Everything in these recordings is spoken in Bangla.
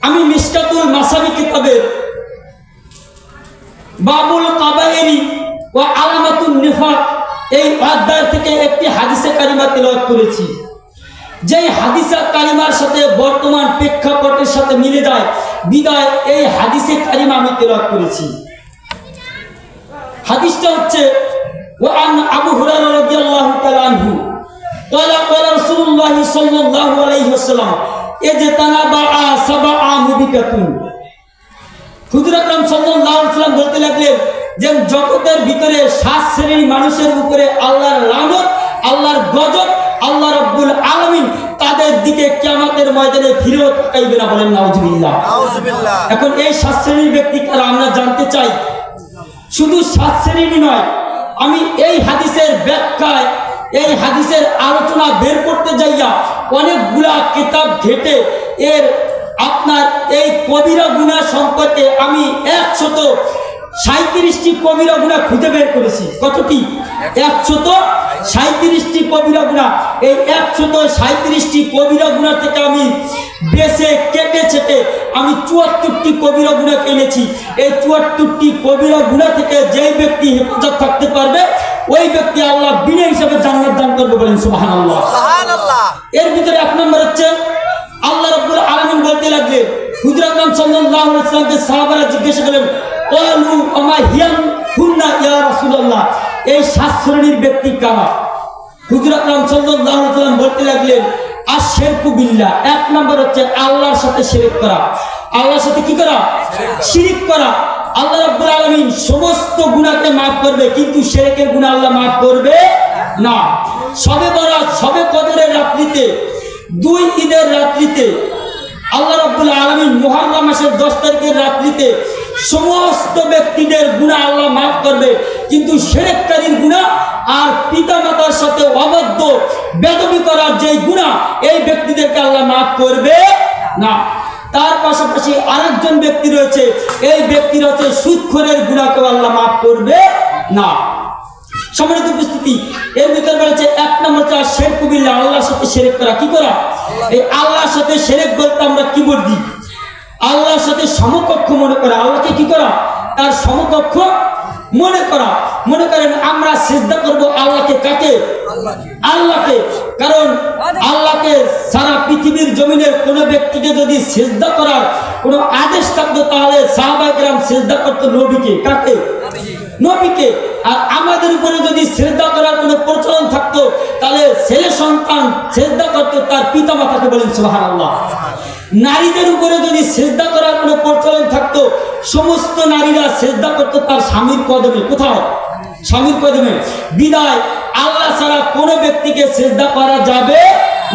আমি মিশকাতুল মাসাবি কিতাবের বাবুল কাবায়েরি ও আলামাতুন নিফাক এই অধ্যায় থেকে একটি হাদিসে কারিমা তেলাওয়াত করেছি, যেই হাদিসে কারিমার সাথে বর্তমান প্রেক্ষাপটের সাথে মিলে যায় বিদায় এই হাদিসে কারিমা আমি তেলাওয়াত করেছি। হাদিসটা হচ্ছে ওয়ান আবু হুরায়রা রাদিয়াল্লাহু তাআলা আনহু ক্বালা ক্বালা রাসূলুল্লাহ সাল্লাল্লাহু আলাইহি ওয়াসাল্লাম ইজতানাবা সাবআ মুবিকাতুন। হুজুর আকরাম সাল্লাল্লাহু আলাইহি ওয়াসাল্লাম বলতে লাগলেন যে জগতের ভিতরে 7 শ্রেণীর মানুষের উপরে আল্লাহর লানত, আল্লাহর গজব, আল্লাহ রাব্বুল আলামিন তাদের দিকে কিয়ামতের ময়দানে ফিরেও তাকাইবে না। বলেন নাউজুবিল্লাহ। এখন এই 7 শ্রেণীর ব্যক্তি কারা আমরা জানতে চাই। শুধু 7 শ্রেণী নয়, আমি এই হাদিসের ব্যাখ্যায় এই হাদিসের আলোচনা বের করতে যাইয়া অনেকগুলা কিতাব ঘেটে এর আপনার এই কবিরা গুনাহ সম্পর্কে আমি 137টি কবিরা গুনাহ খুঁজে বের করেছি। কতটি? 137টি কবিরা গুনাহ। এই 137টি কবিরা গুনাহ থেকে আমি বেছে কেটে ছেটে আমি 74টি কবিরা গুনাহ এনেছি। এই 74টি কবিরা গুনাহ থেকে যেই ব্যক্তি হেফাজত থাকতে পারবে ওই ব্যক্তি আল্লাহ বিনা হিসাবে জান্নাত দান করবে। বলেন সুবহানাল্লাহ। সুবহানাল্লাহ। এর ভিতরে এক নম্বর হচ্ছে আল্লাহ রাব্বুল আলামিন বলতে লাগলেন, হুজুর আকরাম সাল্লাল্লাহু আলাইহি ওয়াসাল্লামকে সাহাবারা জিজ্ঞাসা করলেন ক্বালু আমা হিয়ান কুন্না ইয়া রাসূলুল্লাহ, এই 7 শ্রেণীর ব্যক্তি কারা? হুজুর আকরাম সাল্লাল্লাহু আলাইহি ওয়াসাল্লাম বলতে লাগলেন আশরিকু বিল্লাহ, এক নম্বর হচ্ছে আল্লাহর সাথে শিরক করা। আল্লাহর সাথে কি করা? শিরক করা। আল্লাহ রাব্বুল আলামিন সমস্ত গুনাহকে maaf করবে, কিন্তু শিরকের গুনাহ আল্লাহ maaf করবে না। শবে বরাত, শবে কদরের রাত্রিতে, 2 ঈদের রাত্রিতে আল্লাহ রাব্বুল আলামিন মুহররম মাসের 10 তারিখের রাত্রিতে সমস্ত ব্যক্তিদের গুনাহ আল্লাহ maaf করবে, কিন্তু শিরককারীর গুনাহ আর পিতামাতার সাথে অবাধ্য বেয়াদবি করার যে গুনাহ এই ব্যক্তিদেরকে আল্লাহ maaf করবে না। তার পাশাপাশি আরেকজন ব্যক্তি রয়েছে, এই ব্যক্তির হচ্ছে সুদখোরের গুনাহকে আল্লাহ maaf করবে না। সম্মানিত উপস্থিতি, এর ভিতরে বলেছে 1 নম্বর হচ্ছে শিরক বিল্লাহ, আল্লাহর সাথে শিরক করা। কি করা? এই আল্লাহর সাথে শিরক বলতে আমরা কি বুঝি? আল্লাহর সাথে সমকক্ষ মনে করা। আল্লাহকে কি করা? তার সমকক্ষ মনে করা। মনে করেন আমরা সিজদা করব আল্লাহকে। কাকে? আল্লাহকে। কারণ আল্লাহকে সারা পৃথিবীর জমিনের কোন ব্যক্তিকে যদি সিজদা করার কোন আদেশ থাকতো তাহলে সাহাবায়ে কেরাম সিজদা করত নবীকে। কাকে? নবীকে। আর আমাদের উপরে যদি সিজদা করার কোন প্রচলন থাকতো তাহলে ছেলে সন্তান সিজদা করত তার পিতামাতাকে। বলেন সুবহানাল্লাহ। নারীদের উপরে যদি সিজদা করার কোন প্রচলন থাকতো সমস্ত নারীরা সিজদা করত তার স্বামীর কদমে। কোথায়? স্বামীর কদমে। বিদায় আল্লাহ ছাড়া কোন ব্যক্তিকে সিজদা করা যাবে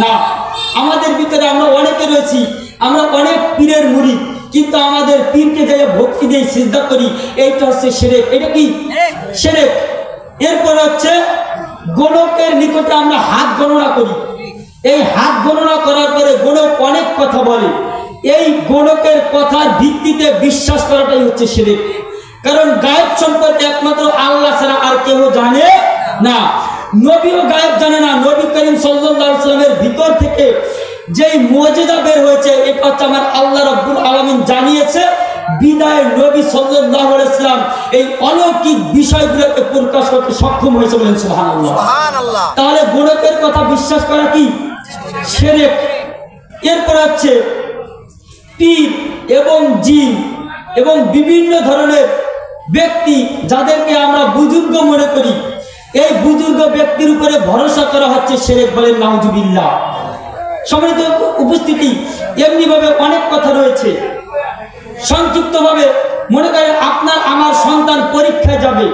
না। আমাদের ভিতরে আমরা অনেকে রয়েছি, আমরা অনেক পীরের মুরিদ, কিন্তু আমাদের পীরকে যাই ভক্তি দিয়ে সিজদা করি, এইটা হচ্ছে শিরক। এটা কি? শিরক। এরপর হচ্ছে গণকের নিকটে আমরা হাত গণনা করি। এই হাত গণনা করার পরে গণক অনেক কথা বলে, এই গণকের কথার ভিত্তিতে বিশ্বাস করাটাই হচ্ছে শিরক। কারণ গায়েব সম্পর্কে একমাত্র আল্লাহ ছাড়া আর কেউ জানে না। নবীও গায়েব জানে না। নবী করিম সাল্লাল্লাহু আলাইহি ওয়াসাল্লামের ভিতর থেকে যেই মুজিজা বের হয়েছে এটা হচ্ছে আমার আল্লাহ রাব্বুল আলামিন জানিয়েছে। বিদায় নবী সাল্লাল্লাহু আলাইহি ওয়াসাল্লাম এই অলৌকিক বিষয়গুলোকে প্রকাশ করতে সক্ষম হয়েছে। বলেন সুবহানাল্লাহ। সুবহানাল্লাহ। তাহলে গণকের কথা বিশ্বাস করা কি? শিরক। এরপর হচ্ছে পীর এবং জিন এবং বিভিন্ন ধরনের ব্যক্তি যাদেরকে আমরা বুজুর্গ মনে করি, এই বুজুর্গ ব্যক্তির উপরে ভরসা করা হচ্ছে শিরক। বলেন নাউজুবিল্লাহ। সম্মানিত উপস্থিতি, এমনি ভাবে অনেক কথা রয়েছে। সংক্ষিপ্তভাবে মনে করেন আপনার আমার সন্তান পরীক্ষায় যাবে,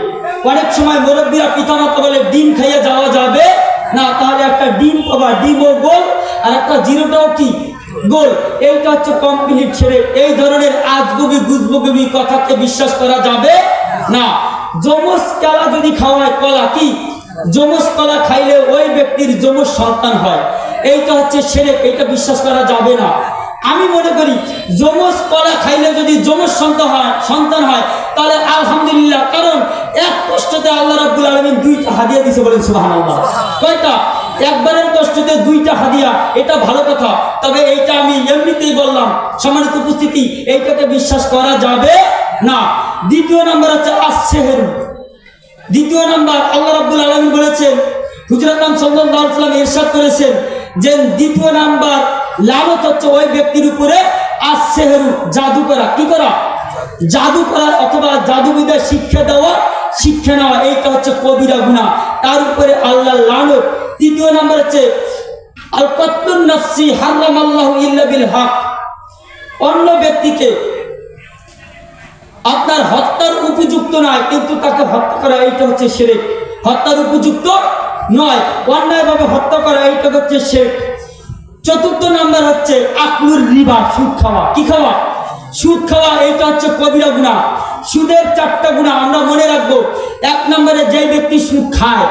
অনেক সময় মুরব্বীরা পিতামাতা বলে ডিম খাইয়ে যাওয়া যাবে না, তাহলে একটা ডিম পাবা, ডিমও গোল আর একটা জিরোটাও কি গোল। এইটা হচ্ছে কমপ্লিট শিরক। এই ধরনের আজগুবি গুজবগুবি কথাকে বিশ্বাস করা যাবে না। যমজ কলা যদি খাওয়ায়, কলা কি? যমজ কলা খাইলে ওই ব্যক্তির যমজ সন্তান হয়, এইটা হচ্ছে শিরক। এটা বিশ্বাস করা যাবে না। আমি মনে করি যমজ কলা খাইলে যদি যমজ সন্তান হয় তাহলে আলহামদুলিল্লাহ, কারণ এক কষ্টতে আল্লাহ রাব্বুল আলামিন দুইটা হাদিয়া দিয়েছে, বলেন সুবহানাল্লাহ। কয়টা? একবারের কষ্টতে দুইটা হাদিয়া, এটা ভালো কথা। তবে এইটা আমি এমনিতেই বললাম, সম্মানিত উপস্থিতি, এইটাকে বিশ্বাস করা যাবে না। দ্বিতীয় নাম্বার হচ্ছে আসসেহর। দ্বিতীয় নাম্বার আল্লাহ রাব্বুল আলামিন বলেছেন, হুজুর আকরাম সাল্লাল্লাহু আলাইহি ওয়াসাল্লাম ইরশাদ করেছেন যে দ্বিতীয় নাম্বার লানত হচ্ছে ওই ব্যক্তির উপরে আসসেহরু, জাদু করা। কি করা? জাদু করা অথবা জাদুবিদ্যা শিক্ষা দেওয়া, শিক্ষা নেওয়া, এইটা হচ্ছে কবিরা গুনাহ, তার উপরে আল্লাহর লানত। তৃতীয় নাম্বার হচ্ছে আল কতলুন নাফসি হারামাল্লাহু ইল্লা বিল হক। অন্য ব্যক্তিকে আপনার হত্যার উপযুক্ত নয় কিন্তু তাকে হত্যা করা, এইটা হচ্ছে শিরক। হত্যার উপযুক্ত নয়, অন্যায়ভাবে হত্যা করা, এইটা হচ্ছে শিরক। চতুর্থ নাম্বার হচ্ছে আকলুর রিবা, সুদ খাওয়া। কি খাওয়া? সুদ খাওয়া, এটা হচ্ছে কবিরা গুনাহ। সুদের 4টা গুনাহ আমরা মনে রাখবো। এক নম্বরে যেই ব্যক্তি সুদ খায়,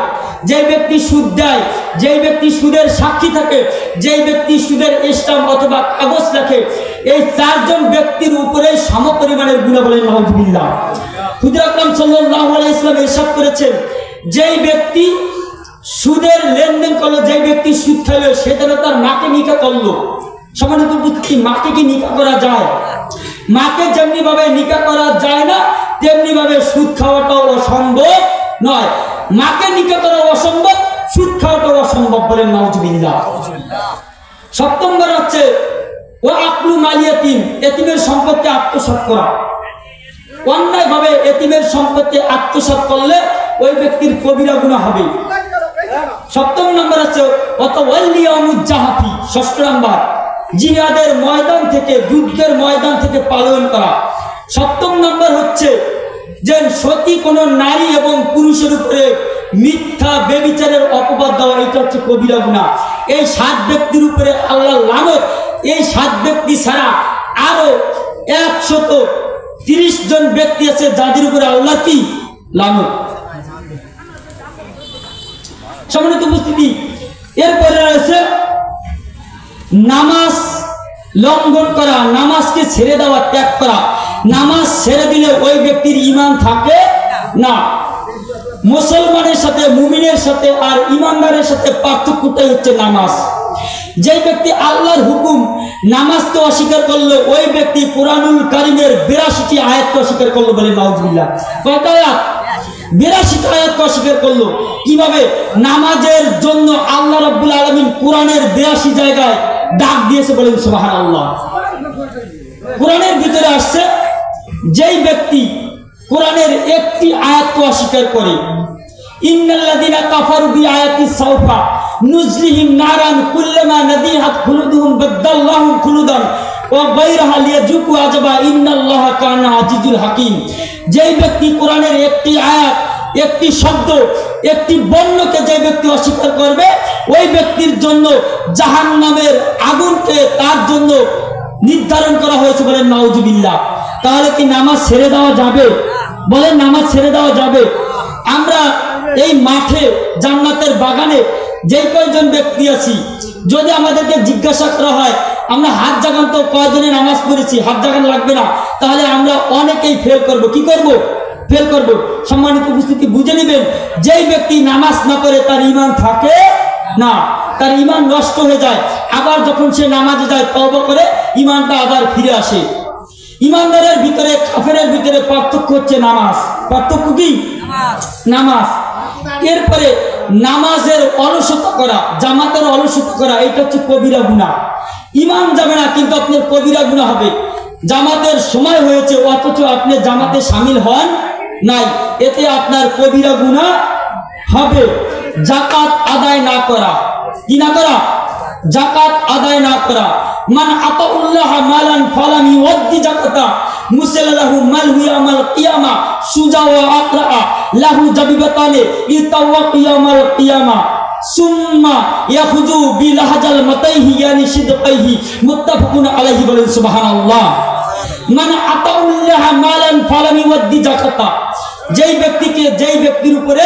যেই ব্যক্তি সুদ দেয়, যেই ব্যক্তি সুদের সাক্ষী থাকে, যেই ব্যক্তি সুদের স্টাম্প অথবা কাগজ লেখে, এই 4 জন ব্যক্তির উপরে সমপরিমাণের গুনাহ, বলেন নাউযুবিল্লাহ। হুজুর আকরাম সাল্লাল্লাহু আলাইহি ওয়াসাল্লাম ইরশাদ করেছেন, যেই ব্যক্তি সুদের লেনদেন করলো, যেই ব্যক্তি সুদ খাইলো, সে যেন তার মাকে নিকাহ করলো। সম্মানিত উপস্থিতি, মাকে কি নিকাহ করা যায়? মাকে যেমনি ভাবে নিকাহ করা যায় না, তেমনি ভাবে সুদ খাওয়াটাও অসম্ভব নয়। মাকে নিকাহ করা অসম্ভব, সুদ খাওয়াটাও অসম্ভব, বলেন নাউযুবিল্লাহ। 7 নম্বর হচ্ছে ও আকলু মাল ইয়াতীম, এতিমের সম্পত্তি আত্মসাৎ করা। অন্যায়ভাবে এতিমের সম্পত্তি আত্মসাৎ করলে ওই ব্যক্তির কবিরা গুনাহ হবে। 7 নম্বর হচ্ছে ওয়াতাওয়াল্লিয়ামুজ্জাহাফি। 6 নম্বর জিহাদের ময়দান থেকে, যুদ্ধের ময়দান থেকে পালন করা। 7 নম্বর হচ্ছে যে সতী কোনো নারী এবং পুরুষের উপরে মিথ্যা ব্যভিচারের অপবাদ দেওয়া, এটা হচ্ছে কবিরা গুনাহ। এই 7 ব্যক্তির উপরে আল্লাহর লানত। এই 7 ব্যক্তি ছাড়া আরো 130 জন ব্যক্তি আছে যাদের উপরে আল্লাহ কি লানত। সম্মানিত উপস্থিতি, এরপরে রয়েছে নামাজ লঙ্ঘন করা, নামাজকে ছেড়ে দেওয়া, ত্যাগ করা। নামাজ ছেড়ে দিলে ওই ব্যক্তির ঈমান থাকে না। মুসলমানের সাথে, মুমিনের সাথে আর ঈমানদারের সাথে পার্থক্যটাই হচ্ছে নামাজ। যে ব্যক্তি আল্লাহর হুকুম নামাজকে অস্বীকার করলো, ওই ব্যক্তি কুরআনুল কারীমের 82টি আয়াতকে অস্বীকার করলো, বলে নাউযুবিল্লাহ। কয়টা আয়াত? 82টা আয়াতকে অস্বীকার করলো। কিভাবে? নামাজের জন্য আল্লাহ রাব্বুল আলামিন কোরআনের 82 জায়গায় ডাক দিয়েছে, বলেন সুবহানাল্লাহ। কোরআনের ভিতরে আসছে, যেই ব্যক্তি কোরআনের একটি আয়াতকে অস্বীকার করে, ইন্নাল্লাযীনা কাফারু বিআয়াতিস সাওফা নুজলিহিম নারান কুল্লামা নাদিহাত খুলুদুহুম বাদাল্লাহু খুলুদান ওয়া গায়রাহা লিয়াজুকু আযাবা ইন্নাল্লাহা কানা আজিজুল হাকীম। যেই ব্যক্তি কোরআনের একটি আয়াত, একটি শব্দ, একটি বর্ণকে যে ব্যক্তি অস্বীকার করবে, ওই ব্যক্তির জন্য জাহান্নামের আগুনকে তার জন্য নির্ধারণ করা হয়েছে, বলেন নাউযুবিল্লাহ। তাহলে কি নামাজ ছেড়ে দেওয়া যাবে? বলেন নামাজ ছেড়ে দেওয়া যাবে? আমরা এই মাঠে, জান্নাতের বাগানে যে কয়জন ব্যক্তি আছি, যদি আমাদেরকে জিজ্ঞাসা করা হয় আমরা হাত জাগান তো কয়জনে নামাজ পড়েছি, হাত জাগান লাগবে না, তাহলে আমরা অনেকেই ফেল করব। কি করব? ফেল করব। সম্মানিত উপস্থিতি, বুঝে নেবেন, যেই ব্যক্তি নামাজ না পড়ে তার ঈমান থাকে না, তার ঈমান নষ্ট হয়ে যায়। আবার যখন সে নামাজে যায়, তওবা করে, ঈমানটা আবার ফিরে আসে। ঈমানদারের ভিতরে, কাফেরের ভিতরে পার্থক্য হচ্ছে নামাজ। পার্থক্য কি? নামাজ। এরপরে নামাজের অলসতা করা, জামাতের অলসতা করা, এটা হচ্ছে কবিরা গুনাহ। ঈমান যাবে না কিন্তু আপনার কবিরা গুনাহ হবে। জামাতের সময় হয়েছে অথচ আপনি জামাতে শামিল হন নাই, এতে আপনার কবিরা গুনাহ হবে। যাকাত আদায় না করা। কি না করা? যাকাত আদায় না করা। মান আতাউল্লাহ মালান ফালাম ইউদ্দি যাকাতা মুসাল্লাহু মালহু ইয়ামাল কিয়ামা সুজা ওয়া আকরা লাহু জাবিবাতানে ইতাওয়াক ইয়ামাল কিয়ামা সুম্মা ইয়াখুজু বিলাহজাল মাতাইহি ইয়ানি সিদকাইহি মুত্তাফাকুন আলাইহি, বলেন সুবহানাল্লাহ। মান আতাউল্লাহ মালান ফালাম ইউদ্দি যাকাতা। যেই ব্যক্তিকে, যেই ব্যক্তির উপরে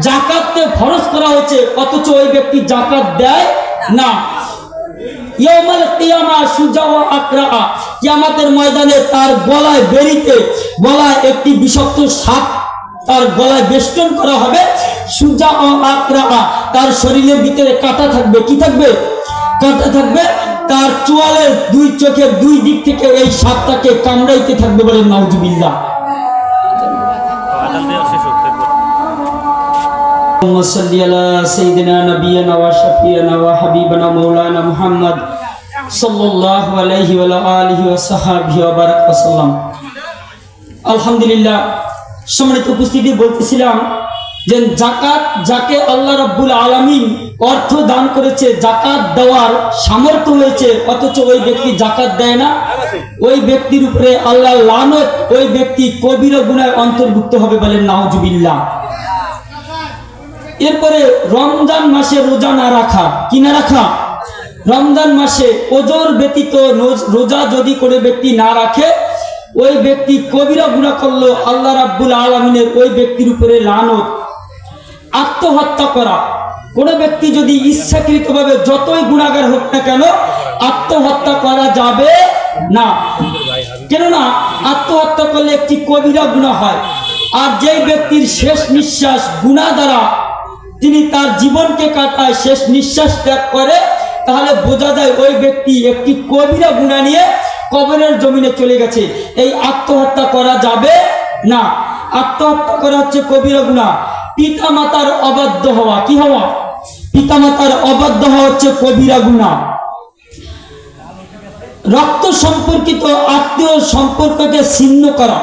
জাকাতকে ফরজ করা হয়েছে অথচ ওই ব্যক্তি জাকাত দেয় না, ইয়াউমাল কিয়ামা সুজা ওয়া আকরা, কিয়ামতের ময়দানে তার গলায় বেরিতে গলায় একটি বিষাক্ত সাপ তার গলায় বেষ্টন করা হবে। সুজা ও আকরা, তার শরীরের ভিতরে কাঁটা থাকবে। কি থাকবে? কাঁটা থাকবে। তার চোয়ালের দুই চোখের দুই দিক থেকে এই সাপটাকে কামড়াইতে থাকবে। বলেন নাউজুবিল্লাহ। সাল্লি আলা সাইয়্যিদিনা নাবিয়িনা ওয়া শাফিয়িনা ওয়া হাবিবানা মাওলানা মুহাম্মদ সাল্লাল্লাহু আলাইহি ওয়া আলিহি ওয়া সাহবিহি ওয়া বারাকা সাল্লাম। আলহামদুলিল্লাহ, সম্মানিত উপস্থিতি, বলতেছিলাম যে যাকাত যাকে আল্লাহ রাব্বুল আলামিন অর্থ দান করেছে, যাকাত দেওয়ার সামর্থ্য হয়েছে, অথচ ওই ব্যক্তি যাকাত দেয় না, ওই ব্যক্তির উপরে আল্লাহ লানত, ওই ব্যক্তি কবিরা গুনাহে অন্তর্ভুক্ত হবে। বলেন নাউজুবিল্লাহ। এরপরে রমজান মাসে রোজা না রাখা, কি না রাখা? রমজান মাসে ওজর ব্যতীত রোজা যদি কোনো ব্যক্তি না রাখে, ওই ব্যক্তি কবিরা গুনাহ করলো, আল্লাহ রাব্বুল আলামিনের ওই ব্যক্তির উপরে লানত। আত্মহত্যা করা, কোন ব্যক্তি যদি ইচ্ছাকৃতভাবে যতই গুনাহগার হোক না কেন আত্মহত্যা করা যাবে না। কেননা আত্মহত্যা করলে একটি কবিরা গুনাহ হয়। আর যেই ব্যক্তির শেষ নিঃশ্বাস গুনাহ দ্বারা তিনি তার জীবনকে কাটায়, শেষ নিঃশ্বাস ত্যাগ করে, তাহলে বোঝা যায় ওই ব্যক্তি একটি কবিরা গুনাহ নিয়ে কবরের জমিনে চলে গেছে। এই আত্মহত্যা করা যাবে না। আত্মহত্যা করা হচ্ছে কবিরা গুনাহ। পিতা মাতার অবাধ্য হওয়া, কি হওয়া? পিতা মাতার অবাধ্য হওয়া হচ্ছে কবিরা গুনাহ। রক্ত সম্পর্কিত আত্মীয় সম্পর্ককে ছিন্ন করা।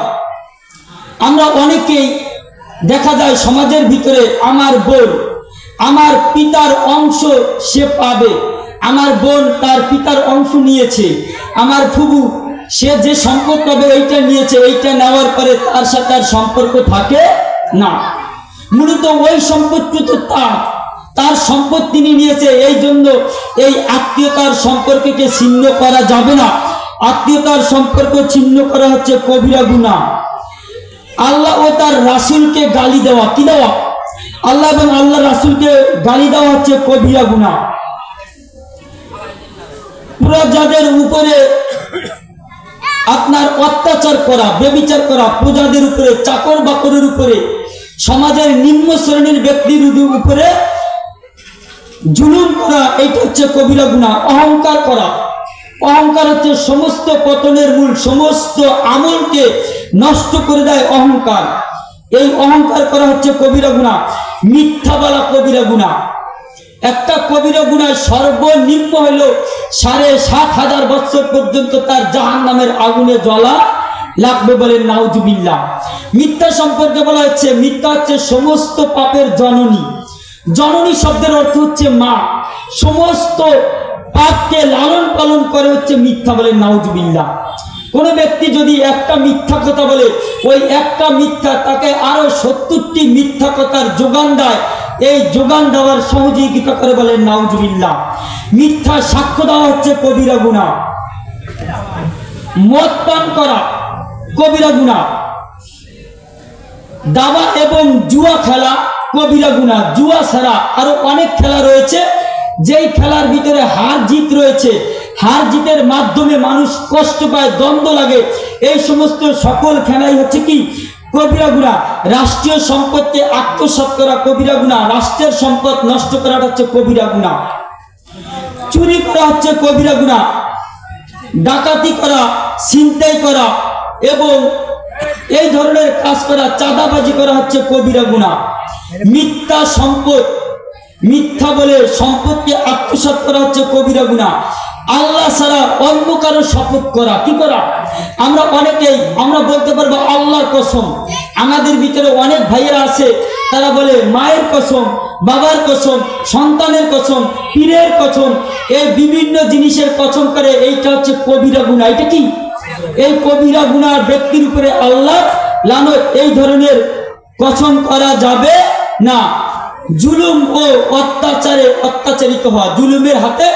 আমরা অনেকেই দেখা যায় সমাজের ভিতরে, আমার বোন আমার পিতার অংশ সে পাবে, আমার বোন তার পিতার অংশ নিয়েছে, আমার ফুবু সে যে সম্পদ পাবে এইটা নিয়েছে, এইটা নেওয়ার পরে তার সাথে আর সম্পর্ক থাকে না। মূলত ওই সম্পত্তি তো তার সম্পদ তিনি নিয়েছে, এই জন্য এই আত্মীয়তার সম্পর্ককে ছিন্ন করা যাবে না। আত্মীয়তার সম্পর্ক ছিন্ন করা হচ্ছে কবিরা গুনাহ। আল্লাহ ও তার রাসূলকে গালি দেওয়া, কি দেওয়া? আল্লাহ এবং আল্লাহ রাসূলকে গালি দেওয়া হচ্ছে কবিরা গুনাহ। প্রজাদের উপরে আপনার অত্যাচার করা, ব্যভিচার করা, প্রজাদের উপরে, চাকর বাকরের উপরে, সমাজের নিম্ন শ্রেণীর ব্যক্তির উপরে জুলুম করা, এটা হচ্ছে কবিরা গুনাহ। অহংকার করা, অহংকার হচ্ছে সমস্ত পতনের মূল, সমস্ত আমলকে নষ্ট করে দেয় অহংকার। এই অহংকার করা হচ্ছে কবিরা গুনাহ। মিথ্যা বলা কবিরা গুনাহ। একটা কবিরা গুনাহ সর্বনিম্ন হলো ৭,৫০০০ বছর পর্যন্ত তার জাহান্নামের আগুনে জ্বলা লাগবে। বলেন নাউজুবিল্লাহ। মিথ্যা সম্পর্কে বলা হচ্ছে, মিথ্যা হচ্ছে সমস্ত পাপের জননী। জননী শব্দের অর্থ হচ্ছে মা। সমস্ত পাপকে লালন পালন করে হচ্ছে মিথ্যা। বলেন নাউজুবিল্লাহ। কোন ব্যক্তি যদি একটা মিথ্যা কথা বলে, ওই একটা মিথ্যা তাকে আরো ৭০টি মিথ্যা কথার যোগান দেয়, এই যোগান দেওয়ার সহযোগিতা করে। বলেন নাউজুবিল্লাহ। মিথ্যা সাক্ষ্য দেওয়া হচ্ছে কবিরা গুনাহ। মদ পান করা কবিরা গুনাহ। দাবা এবং জুয়া খেলা কবিরা গুনাহ। জুয়া ছাড়া আরো অনেক খেলা রয়েছে, যেই খেলার ভিতরে হার জিত রয়েছে, হার জিতের মাধ্যমে মানুষ কষ্ট পায়, দ্বন্দ্ব লাগে, এই সমস্ত সকল খেলাই হচ্ছে কি? কবিরা গুনাহ। রাষ্ট্রীয় সম্পদকে আত্মসাৎ করা কবিরা গুনাহ। রাষ্ট্রের সম্পদ নষ্ট করাটা হচ্ছে কবিরা গুনাহ। চুরি করা হচ্ছে কবিরা গুনাহ। ডাকাতি করা, ছিনতাই করা এবং এই ধরনের কাজ করা, চাঁদাবাজি করা হচ্ছে কবিরা গুনাহ। মিথ্যা সম্পদ, মিথ্যা বলে সম্পদকে আত্মসাৎ করা হচ্ছে কবিরা গুনাহ। আল্লাহ ছাড়া অন্য কারো শপথ করা, কি করা? আমরা অনেকেই আমরা বলতে পারবো আল্লাহর কসম। আমাদের ভিতরে অনেক ভাইয়েরা আছে, তারা বলে মায়ের কসম, বাবার কসম, সন্তানের কসম, পীরের কসম, এই বিভিন্ন জিনিসের কসম করে। এইটা হচ্ছে কবিরা গুনাহ। এটা কি? এই কবিরা গুনাহ ব্যক্তির উপরে আল্লাহ লানত। এই ধরনের কসম করা যাবে না। জুলুম ও অত্যাচারে অত্যাচারিত হওয়া, জুলুমের হাতে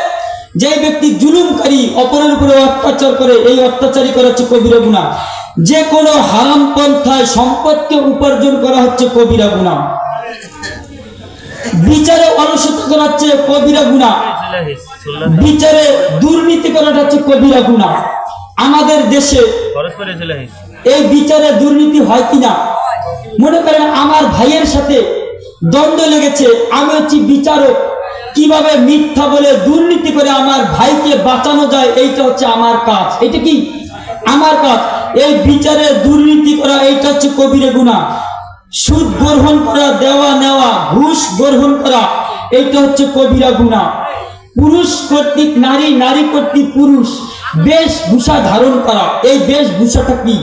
যে ব্যক্তি জুলুমকারী, অপরের উপরে অত্যাচার করে, এই অত্যাচারী করা হচ্ছে কবিরা গুনাহ। যে কোনো হারাম পন্থায় সম্পদকে উপার্জন করা হচ্ছে কবিরা গুনাহ। বিচারে অলসতা করা হচ্ছে কবিরা গুনাহ। বিচারে দুর্নীতি করাটা হচ্ছে কবিরা গুনাহ। আমাদের দেশে এই বিচারে দুর্নীতি হয় কিনা, মনে করেন আমার ভাইয়ের সাথে দ্বন্দ্ব লেগেছে, আমি হচ্ছি বিচারক, কিভাবে মিথ্যা বলে দুর্নীতি করে আমার ভাইকে বাঁচানো যায়, এইটা হচ্ছে আমার কাজ। এটা কি আমার কাজ? এই বিচারে দুর্নীতি করা এইটা হচ্ছে কবিরা গুনাহ। সুদ গ্রহণ করা, দেওয়া নেওয়া, ঘুষ গ্রহণ করা, এইটা হচ্ছে কবিরা গুনাহ। পুরুষ কর্তৃক নারী, নারী কর্তৃক পুরুষ বেশভূষা ধারণ করা, এই বেশভূষাটা কি?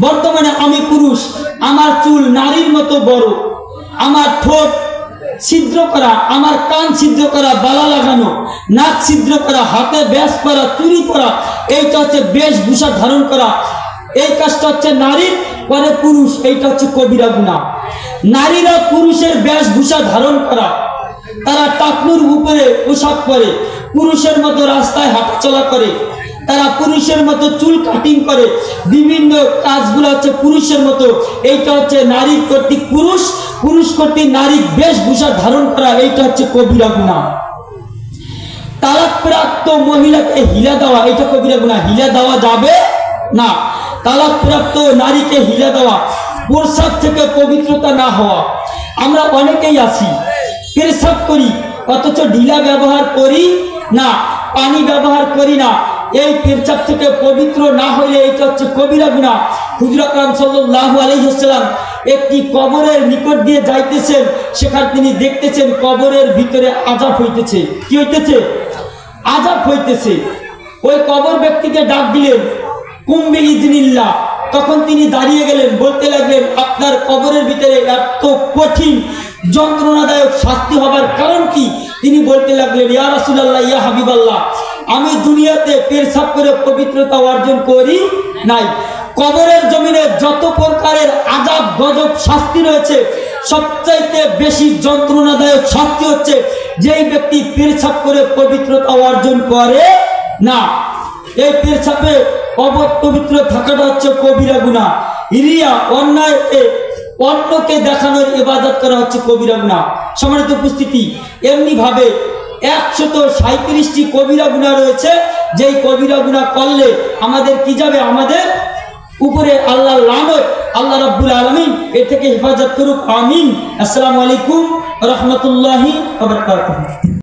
বর্তমানে আমি পুরুষ, আমার চুল নারীর মতো বড়, আমার ঠোঁট ছিদ্র করা, আমার কান ছিদ্র করা, বালা লাগানো, নাক ছিদ্র করা, হাতে ব্যাস করা, চুরি করা, এইটা হচ্ছে বেশভূষা ধারণ করা। এই কাজটা হচ্ছে নারীর, পরে পুরুষ, এইটা হচ্ছে কবিরা গুনাহ। নারীরা পুরুষের বেশভূষা ধারণ করা, তারা টাকনুর উপরে পোশাক পরে, পুরুষের মতো রাস্তায় হাঁটাচলা করে, তারা পুরুষের মতো চুল কাটিং করে, বিভিন্ন কাজগুলো হচ্ছে পুরুষের মতো। এইটা হচ্ছে নারী কর্তৃক পুরুষ, পুরুষ কর্তৃক নারী বেশভূষা ধারণ করা, এইটা হচ্ছে কবিরা গুনাহ। তালাকপ্রাপ্ত মহিলাকে হিলা দেওয়া, এটা কবিরা গুনাহ। হিলা দেওয়া যাবে না। তালাকপ্রাপ্ত নারীকে হিলা দেওয়া, প্রস্রাব থেকে পবিত্রতা না হওয়া। আমরা অনেকেই আছি পেশাব করি অথচ ঢিলা ব্যবহার করি না, পানি ব্যবহার করি না। এই পেশাব থেকে পবিত্র না হইলে এটা হচ্ছে কবিরা গুনাহ। হুজুর আকরাম সাল্লাল্লাহু আলাইহি ওয়াসাল্লাম একটি কবরের নিকট দিয়ে যাইতেছেন, সেখানে তিনি দেখতেছেন কবরের ভিতরে আযাব হইতেছে। কি হইতেছে? আযাব হইতেছে। ওই কবর ব্যক্তিকে ডাক দিলেন, কুম্বি ইজনিল্লাহ। তখন তিনি দাঁড়িয়ে গেলেন, বলতে লাগলেন, আপনার কবরের ভিতরে এত কঠিন যন্ত্রণাদায়ক শাস্তি হবার কারণ কি? তিনি বলতে লাগলেন, ইয়া রাসূলুল্লাহ, ইয়া হাবিবাল্লাহ, আমি দুনিয়াতে পেশাব করে পবিত্রতা অর্জন করি নাই। কবরের জমিনে যত প্রকারের আযাব গজব শাস্তি রয়েছে, সবচাইতে বেশি যন্ত্রণাদায়ক শাস্তি হচ্ছে যেই ব্যক্তি পেশাব করে পবিত্রতা অর্জন করে না। এই পেশাবে অপবিত্র থাকাটা হচ্ছে কবিরা গুনাহ। রিয়া, অন্যায়কে অন্যকে দেখানোর ইবাদত করা হচ্ছে কবিরা গুনাহ। সম্মানিত উপস্থিতি, এমনি ভাবে 137টি কবিরা গুনাহ রয়েছে, যেই কবিরা গুনাহ করলে আমাদের কি যাবে? আমাদের উপরে আল্লাহর লানত। আল্লাহ রাব্বুল আলামিন এর থেকে হেফাজত করুক, আমিন। আসসালামু আলাইকুম ওয়া রাহমাতুল্লাহি ওয়া বারাকাতুহু।